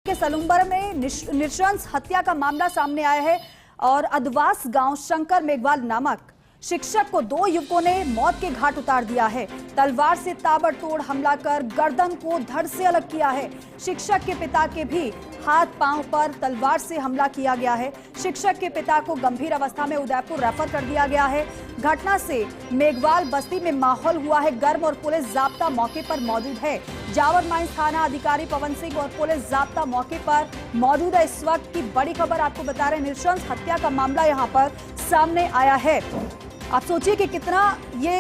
के सलूम्बर में नृशंस हत्या का मामला सामने आया है और अदवास गांव शंकर मेघवाल नामक शिक्षक को दो युवकों ने मौत के घाट उतार दिया है। तलवार से ताबड़तोड़ हमला कर गर्दन को धड़ से अलग किया है। शिक्षक के पिता के भी हाथ पांव पर तलवार से हमला किया गया है। शिक्षक के पिता को गंभीर अवस्था में उदयपुर रेफर कर दिया गया है। घटना से मेघवाल बस्ती में माहौल हुआ है गर्म और पुलिस जाब्ता मौके पर मौजूद है। जावर माइंस थाना अधिकारी पवन सिंह और पुलिस जाब्ता मौके पर मौजूद है। इस वक्त की बड़ी खबर आपको बता रहे हैं, नृशंस हत्या का मामला यहां पर सामने आया है। आप सोचिए कि कितना ये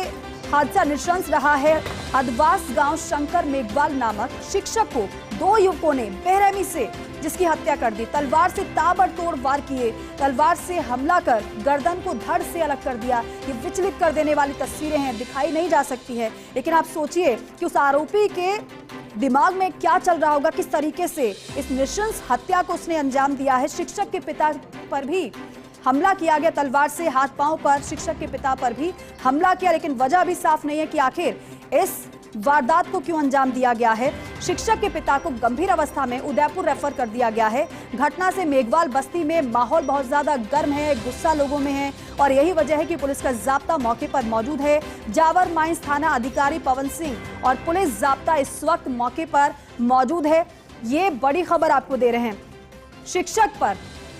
हादसा नृशंस रहा है। अदवास गांव शंकर मेघवाल नामक शिक्षक को दो युवकों ने बेरहमी से जिसकी हत्या कर दी। तलवार से ताबड़तोड़ वार किए, तलवार से हमला कर गर्दन को धड़ से अलग कर दिया। ये विचलित कर देने वाली तस्वीरें हैं, दिखाई नहीं जा सकती है, लेकिन आप सोचिए कि उस आरोपी के दिमाग में क्या चल रहा होगा, किस तरीके से इस नृशंस हत्या को उसने अंजाम दिया है। शिक्षक के पिता पर भी हमला किया गया, तलवार से हाथ पांव पर शिक्षक के पिता पर भी हमला किया, लेकिन वजह भी साफ नहीं है कि आखिर इस वारदात को क्यों अंजाम दिया गया है। शिक्षक के पिता को गंभीर अवस्था में उदयपुर रेफर कर दिया गया है। घटना से मेघवाल बस्ती में माहौल बहुत ज्यादा गर्म है, गुस्सा लोगों में है और यही वजह है कि पुलिस का जाब्ता मौके पर मौजूद है। जावर माइंस थाना अधिकारी पवन सिंह और पुलिस जाब्ता इस वक्त मौके पर मौजूद है। ये बड़ी खबर आपको दे रहे हैं। शिक्षक पर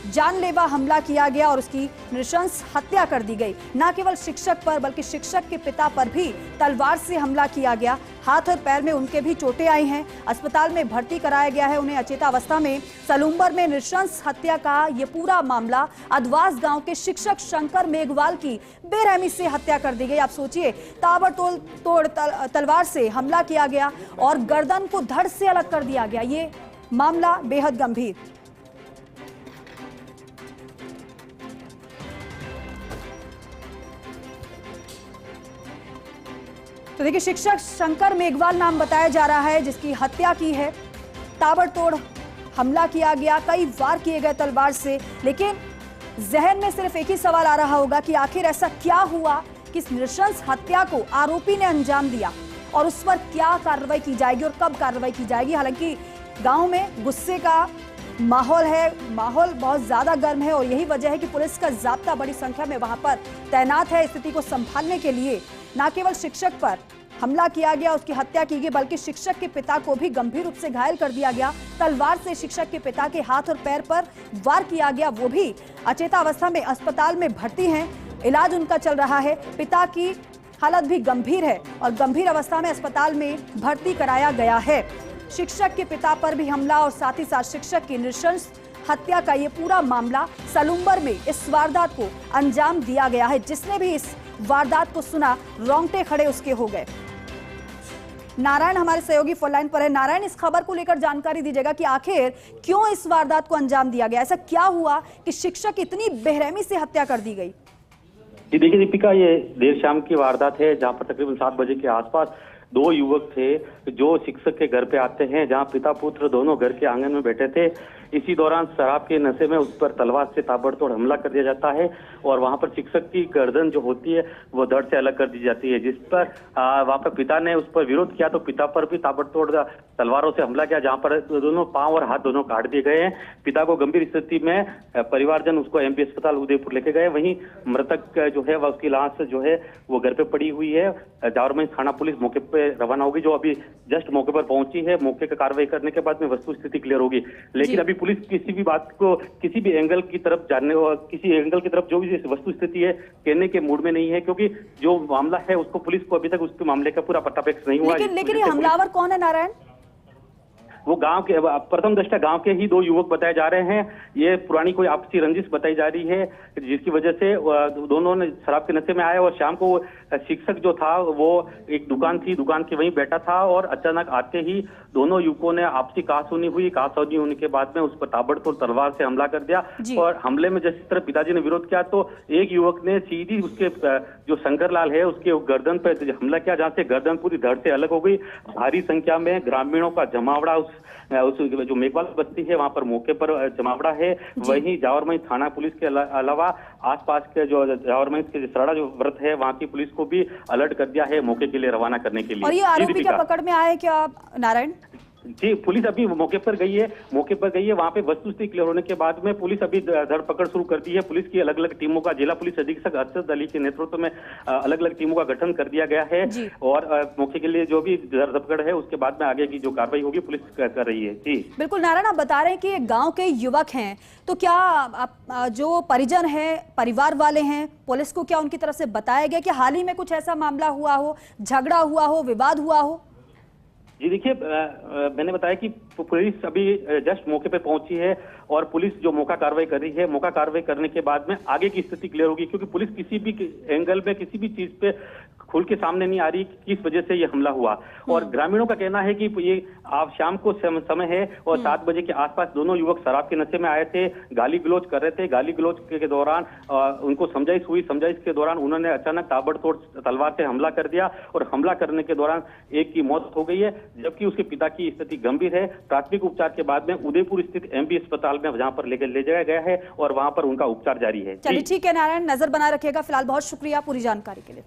जानलेवा हमला किया गया और उसकी नृशंस हत्या कर दी गई। न केवल शिक्षक पर बल्कि शिक्षक के पिता पर भी तलवार से हमला किया गया। हाथ और पैर में उनके भी चोटें आई हैं। अस्पताल में भर्ती कराया गया है उन्हें अचेता अवस्था में। सलूम्बर में नृशंस हत्या का ये पूरा मामला अदवास गांव के शिक्षक शंकर मेघवाल की बेरहमी से हत्या कर दी गई। आप सोचिए, ताबड़तोड़ तलवार से हमला किया गया और गर्दन को धड़ से अलग कर दिया गया। ये मामला बेहद गंभीर। तो देखिए, शिक्षक शंकर मेघवाल नाम बताया जा रहा है जिसकी हत्या की है। ताबड़तोड़ हमला किया गया, कई वार किए गए तलवार से, लेकिन जहन में सिर्फ एक ही सवाल आ रहा होगा कि आखिर ऐसा क्या हुआ कि इस नृशंस हत्या को आरोपी ने अंजाम दिया और उस पर क्या कार्रवाई की जाएगी और कब कार्रवाई की जाएगी। हालांकि गांव में गुस्से का माहौल है, माहौल बहुत ज्यादा गर्म है और यही वजह है कि पुलिस का जाब्ता बड़ी संख्या में वहां पर तैनात है स्थिति को संभालने के लिए। न केवल शिक्षक पर हमला किया गया, उसकी हत्या की गई, बल्कि शिक्षक के पिता को भी गंभीर रूप से घायल कर दिया गया। तलवार से शिक्षक के पिता के हाथ और पैर पर वार किया गया, वो भी अचेता अवस्था में अस्पताल में भर्ती हैं, इलाज उनका चल रहा है। पिता की हालत भी गंभीर है और गंभीर अवस्था में अस्पताल में भर्ती कराया गया है। शिक्षक के पिता पर भी हमला और साथ ही साथ शिक्षक की नृशंस हत्या का ये पूरा मामला सलूम्बर में इस वारदात को अंजाम दिया गया है। जिसने भी इस वारदात को सुना, रोंगटे खड़े उसके हो गए। नारायण हमारे सहयोगी फोन लाइन पर है। नारायण, इस खबर को लेकर जानकारी दीजिएगा कि आखिर क्यों इस वारदात को अंजाम दिया गया, ऐसा क्या हुआ कि शिक्षक इतनी बेरहमी से हत्या कर दी गई। जी देखिए दीपिका, ये देर शाम की वारदात है जहां पर तकरीबन 7 बजे के आसपास दो युवक थे जो शिक्षक के घर पे आते हैं, जहां पिता पुत्र दोनों घर के आंगन में बैठे थे। इसी दौरान शराब के नशे में उस पर तलवार से ताबड़तोड़ हमला कर दिया जाता है और वहां पर शिक्षक की गर्दन जो होती है वो धड़ से अलग कर दी जाती है, जिस पर वहां पर पिता ने उस पर विरोध किया तो पिता पर भी ताबड़तोड़ तलवारों से हमला किया, जहां पर दोनों पांव और हाथ दोनों काट दिए गए हैं। पिता को गंभीर स्थिति में परिवारजन उसको एमपी अस्पताल उदयपुर लेके गए। वहीं मृतक जो है वह उसकी लाश जो है वो घर पे पड़ी हुई है। जावर में थाना पुलिस मौके पे रवाना होगी, जो अभी जस्ट मौके पर पहुंची है। मौके का कार्रवाई करने के बाद में वस्तु स्थिति क्लियर होगी, लेकिन अभी पुलिस किसी भी बात को किसी भी एंगल की तरफ जानने और किसी एंगल की तरफ जो भी वस्तु स्थिति है कहने के मूड में नहीं है, क्योंकि जो मामला है उसको पुलिस को अभी तक उसके मामले का पूरा पट्टापेक्ष नहीं हुआ। लेकिन ये हमलावर कौन है नारायण? वो गांव के प्रथम दृष्टया गांव के ही दो युवक बताए जा रहे हैं। ये पुरानी कोई आपसी रंजिश बताई जा रही है, जिसकी वजह से दोनों ने शराब के नशे में आए और शाम को शिक्षक जो था वो एक दुकान थी, दुकान के वहीं बैठा था और अचानक आते ही दोनों युवकों ने आपसी कहासुनी हुई। कहासुनी होने के बाद में उस पर ताबड़तोड़ तलवार से हमला कर दिया और हमले में जिस तरह पिताजी ने विरोध किया तो एक युवक ने सीधी उसके जो शंकर लाल है उसके गर्दन पर हमला किया, जहां से गर्दन पूरी धड़ से अलग हो गई। भारी संख्या में ग्रामीणों का जमावड़ा उस जो मेघवाल बस्ती है वहां पर मौके पर जमावड़ा है। वहीं जावरमई थाना पुलिस के अलावा आसपास के जो जावरमई के सराड़ा जो व्रत है वहां की पुलिस को भी अलर्ट कर दिया है मौके के लिए रवाना करने के लिए। और ये आरोपी क्या पकड़ में आए क्या नारायण? जी, पुलिस अभी मौके पर गई है, वहां पे वस्तुस्थिति क्लियर होने के बाद में पुलिस अभी धरपकड़ शुरू कर दी है। पुलिस की अलग अलग टीमों का, जिला पुलिस अधीक्षक अरशद अली के नेतृत्व में अलग अलग टीमों का गठन कर दिया गया है और मौके के लिए जो भी धरपकड़ है उसके बाद में आगे की जो कार्रवाई होगी पुलिस कर रही है। जी बिल्कुल नारायण, आप बता रहे हैं कि गांव के युवक हैं, तो क्या जो परिजन है, परिवार वाले हैं, पुलिस को क्या उनकी तरफ से बताया गया कि हाल ही में कुछ ऐसा मामला हुआ हो, झगड़ा हुआ हो, विवाद हुआ हो? जी देखिए, मैंने बताया कि पुलिस अभी जस्ट मौके पे पहुंची है और पुलिस जो मौका कार्रवाई कर रही है, मौका कार्रवाई करने के बाद में आगे की स्थिति क्लियर होगी, क्योंकि पुलिस किसी भी एंगल में किसी भी चीज पे खुल के सामने नहीं आ रही किस वजह से ये हमला हुआ। और ग्रामीणों का कहना है कि ये आज शाम को समय है और 7 बजे के आसपास दोनों युवक शराब के नशे में आए थे, गाली गलौज कर रहे थे। गाली गलौज के दौरान उनको समझाइश के दौरान उन्होंने अचानक ताबड़तोड़ तलवार से हमला कर दिया और हमला करने के दौरान एक की मौत हो गई है, जबकि उसके पिता की स्थिति गंभीर है। प्राथमिक उपचार के बाद में उदयपुर स्थित एमबी अस्पताल में जहां पर ले जाया गया है और वहां पर उनका उपचार जारी है। चलिए ठीक है नारायण, नजर बना रखिएगा। फिलहाल बहुत शुक्रिया पूरी जानकारी के लिए।